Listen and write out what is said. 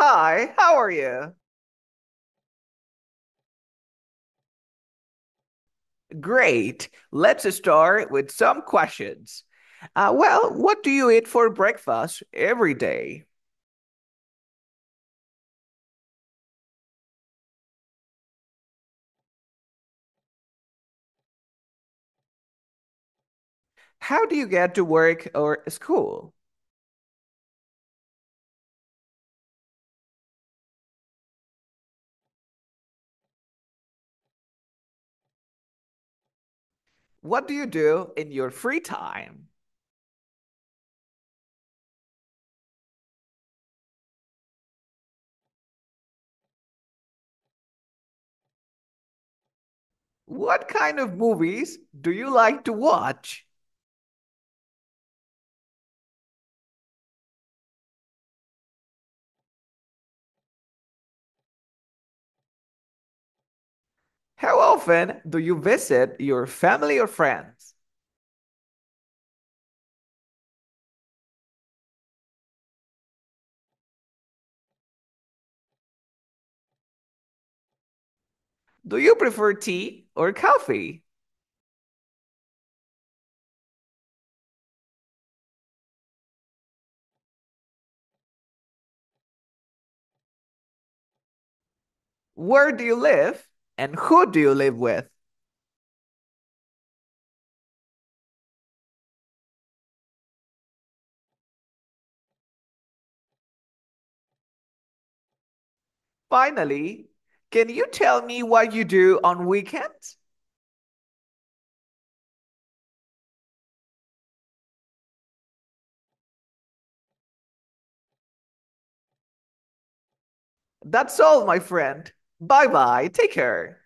Hi, how are you? Great. Let's start with some questions. What do you eat for breakfast every day? How do you get to work or school? What do you do in your free time? What kind of movies do you like to watch? How often do you visit your family or friends? Do you prefer tea or coffee? Where do you live and who do you live with? Finally, can you tell me what you do on weekends? That's all, my friend. Bye bye. Take care.